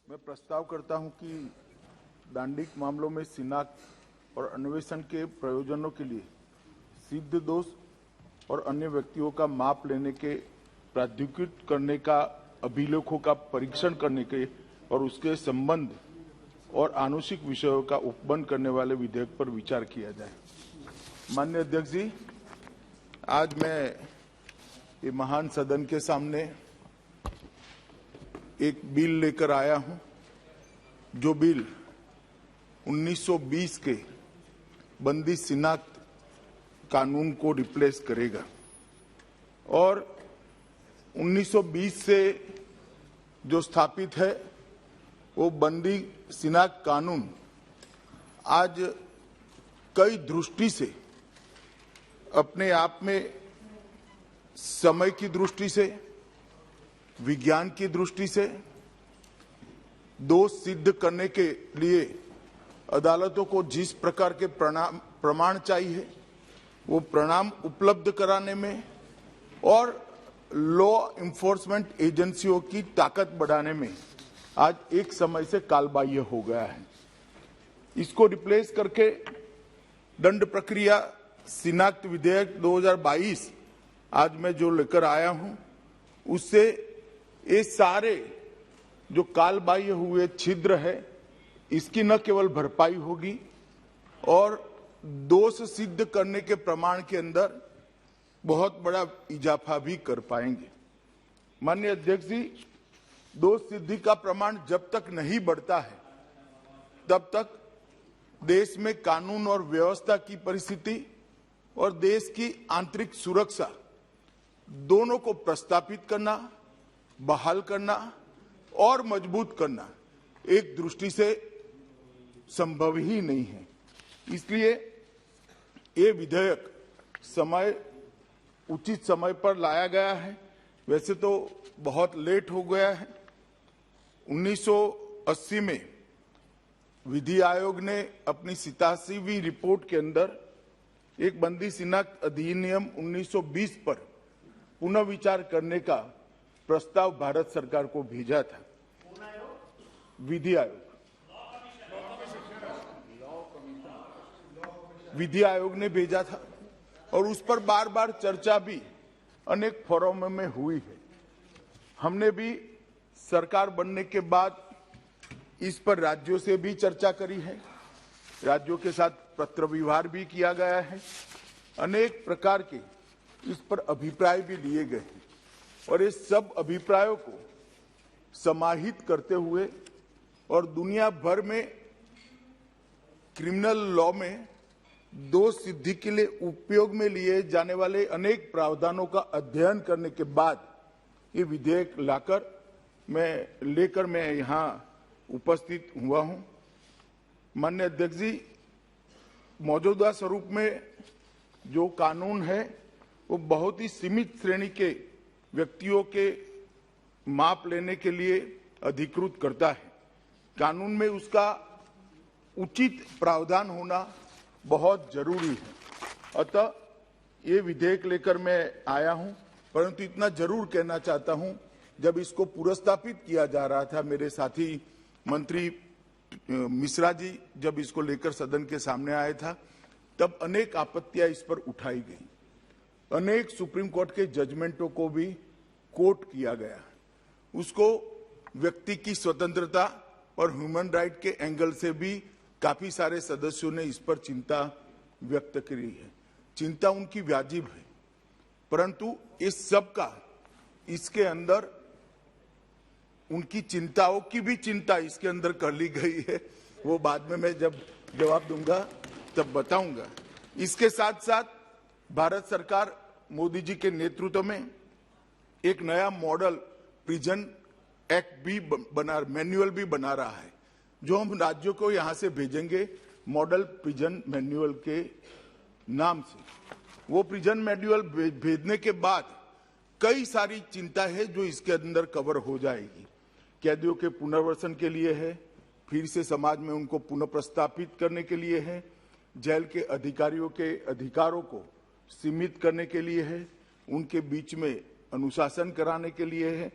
मैं प्रस्ताव करता हूं कि दांडिक मामलों में शिनाख्त और अन्वेषण के प्रयोजनों के लिए सिद्ध दोष और अन्य व्यक्तियों का माप लेने के प्राधिकृत करने का अभिलेखों का परीक्षण करने के और उसके संबंध और आनुषिक विषयों का उपबंध करने वाले विधेयक पर विचार किया जाए। माननीय अध्यक्ष जी, आज मैं ये महान सदन के सामने एक बिल लेकर आया हूं, जो बिल 1920 के बंदी शिनाख्त कानून को रिप्लेस करेगा और 1920 से जो स्थापित है वो बंदी शिनाख्त कानून आज कई दृष्टि से अपने आप में समय की दृष्टि से, विज्ञान की दृष्टि से दोष सिद्ध करने के लिए अदालतों को जिस प्रकार के प्रमाण चाहिए वो प्रमाण उपलब्ध कराने में और लॉ इन्फोर्समेंट एजेंसियों की ताकत बढ़ाने में आज एक समय से कालबाह्य हो गया है। इसको रिप्लेस करके दंड प्रक्रिया शिनाख्त विधेयक 2022 आज मैं जो लेकर आया हूं, उससे ये सारे जो कालबाह्य हुए छिद्र है इसकी न केवल भरपाई होगी और दोष सिद्ध करने के प्रमाण के अंदर बहुत बड़ा इजाफा भी कर पाएंगे। माननीय अध्यक्ष जी, दोष सिद्धि का प्रमाण जब तक नहीं बढ़ता है तब तक देश में कानून और व्यवस्था की परिस्थिति और देश की आंतरिक सुरक्षा दोनों को प्रस्तापित करना, बहाल करना और मजबूत करना एक दृष्टि से संभव ही नहीं है। इसलिए ये विधेयक उचित समय पर लाया गया है। वैसे तो बहुत लेट हो गया है। 1980 में विधि आयोग ने अपनी 87वीं रिपोर्ट के अंदर एक बंदी शिनाख्त अधिनियम 1920 पर पुनः विचार करने का प्रस्ताव भारत सरकार को भेजा था। विधि आयोग ने भेजा था और उस पर बार बार चर्चा भी अनेक फोरम में हुई है। हमने भी सरकार बनने के बाद इस पर राज्यों से भी चर्चा करी है, राज्यों के साथ पत्र व्यवहार भी किया गया है, अनेक प्रकार के इस पर अभिप्राय भी लिए गए हैं और इस सब अभिप्रायों को समाहित करते हुए और दुनिया भर में क्रिमिनल लॉ में दोष सिद्धि के लिए उपयोग में लिए जाने वाले अनेक प्रावधानों का अध्ययन करने के बाद ये विधेयक लेकर मैं यहाँ उपस्थित हुआ हूँ। माननीय अध्यक्ष जी, मौजूदा स्वरूप में जो कानून है वो बहुत ही सीमित श्रेणी के व्यक्तियों के माप लेने के लिए अधिकृत करता है। कानून में उसका उचित प्रावधान होना बहुत जरूरी है। अतः ये विधेयक लेकर मैं आया हूं, परंतु इतना जरूर कहना चाहता हूं, जब इसको पुरस्तापित किया जा रहा था, मेरे साथी मंत्री मिश्रा जी जब इसको लेकर सदन के सामने आया था, तब अनेक आपत्तियां इस पर उठाई गई। अनेक सुप्रीम कोर्ट के जजमेंटों को भी कोट किया गया। उसको व्यक्ति की स्वतंत्रता और ह्यूमन राइट के एंगल से भी काफी सारे सदस्यों ने इस पर चिंता व्यक्त करी है। चिंता उनकी वाजिब है, परंतु इस सब का इसके अंदर उनकी चिंताओं की भी चिंता इसके अंदर कर ली गई है। वो बाद में मैं जब जवाब दूंगा तब बताऊंगा। इसके साथ साथ भारत सरकार मोदी जी के नेतृत्व में एक नया मॉडल प्रिजन एक्ट भी मैन्युअल भी बना रहा है, जो हम राज्यों को यहां से भेजेंगे मॉडल प्रिजन मैन्युअल के नाम से। वो प्रिजन मैन्युअल भेजने के बाद कई सारी चिंता है जो इसके अंदर कवर हो जाएगी। कैदियों के पुनर्वसन के लिए है, फिर से समाज में उनको पुनः प्रस्थापित करने के लिए है, जेल के अधिकारियों के अधिकारों को सीमित करने के लिए है, उनके बीच में अनुशासन कराने के लिए है,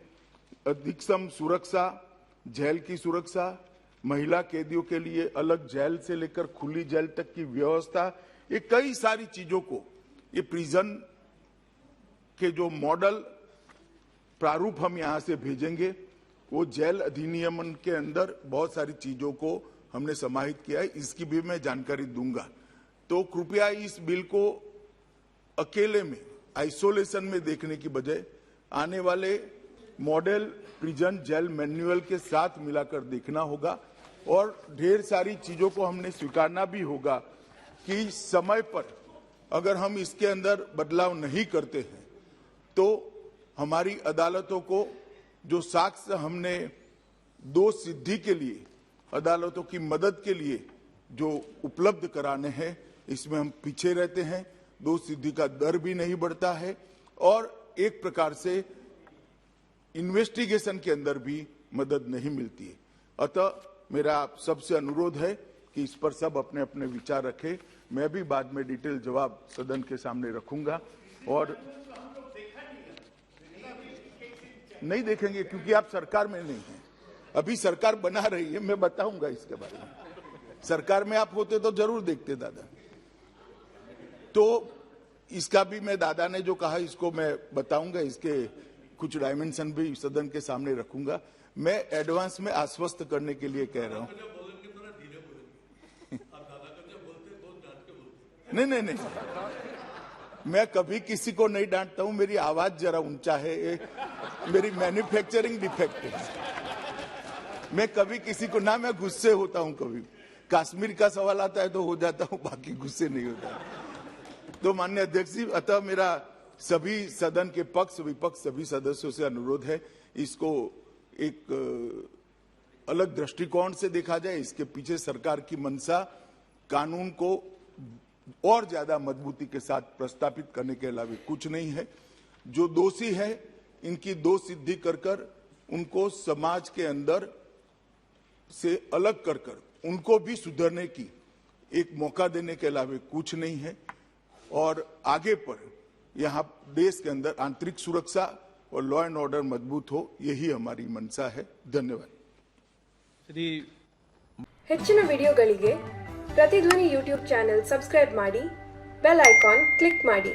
अधिकतम सुरक्षा जेल की सुरक्षा, महिला कैदियों के लिए अलग जेल से लेकर खुली जेल तक की व्यवस्था, ये कई सारी चीजों को ये प्रिजन के जो मॉडल प्रारूप हम यहां से भेजेंगे, वो जेल अधिनियम के अंदर बहुत सारी चीजों को हमने समाहित किया है, इसकी भी मैं जानकारी दूंगा। तो कृपया इस बिल को अकेले में आइसोलेशन में देखने की बजाय आने वाले मॉडल प्रिजन जेल मैनुअल के साथ मिलाकर देखना होगा और ढेर सारी चीजों को हमने स्वीकारना भी होगा कि समय पर अगर हम इसके अंदर बदलाव नहीं करते हैं तो हमारी अदालतों को जो साक्ष्य हमने दोष सिद्धि के लिए अदालतों की मदद के लिए जो उपलब्ध कराने हैं, इसमें हम पीछे रहते हैं, दोष सिद्धि का दर भी नहीं बढ़ता है और एक प्रकार से इन्वेस्टिगेशन के अंदर भी मदद नहीं मिलती है। अतः मेरा आप सबसे अनुरोध है कि इस पर सब अपने अपने विचार रखें। मैं भी बाद में डिटेल जवाब सदन के सामने रखूंगा और नहीं देखेंगे क्योंकि आप सरकार में नहीं हैं। अभी सरकार बना रही है, मैं बताऊंगा इसके बारे में। सरकार में आप होते तो जरूर देखते दादा। तो इसका भी मैं दादा ने जो कहा इसको मैं बताऊंगा, इसके कुछ डायमेंशन भी सदन के सामने रखूंगा। मैं एडवांस में आश्वस्त करने के लिए कह रहा हूं। नहीं, मैं कभी किसी को नहीं डांटता हूं। मेरी आवाज जरा ऊंचा है, मेरी मैन्युफैक्चरिंग डिफेक्ट है। मैं कभी किसी को ना, मैं गुस्से होता हूं। कभी कश्मीर का सवाल आता है तो हो जाता हूं, बाकी गुस्से नहीं होता। तो माननीय अध्यक्ष जी, अतः मेरा सभी सदन के पक्ष विपक्ष सभी सदस्यों से अनुरोध है, इसको एक अलग दृष्टिकोण से देखा जाए। इसके पीछे सरकार की मंशा कानून को और ज्यादा मजबूती के साथ प्रस्तावित करने के अलावा कुछ नहीं है। जो दोषी है इनकी दोष सिद्धि कर उनको समाज के अंदर से अलग कर उनको भी सुधरने की एक मौका देने के अलावा कुछ नहीं है। और आगे पर यहाँ देश के अंदर आंतरिक सुरक्षा और लॉ एंड ऑर्डर मजबूत हो, यही हमारी मंशा है। धन्यवाद। ಹೆಚ್ಚಿನ ವಿಡಿಯೋಗಳಿಗೆ ಪ್ರತಿಧ್ವನಿ ಯೂಟ್ಯೂಬ್ ಚಾನೆಲ್ ಸಬ್ಸ್ಕ್ರೈಬ್ ಮಾಡಿ, ಬೆಲ್ ಐಕಾನ್ ಕ್ಲಿಕ್ ಮಾಡಿ।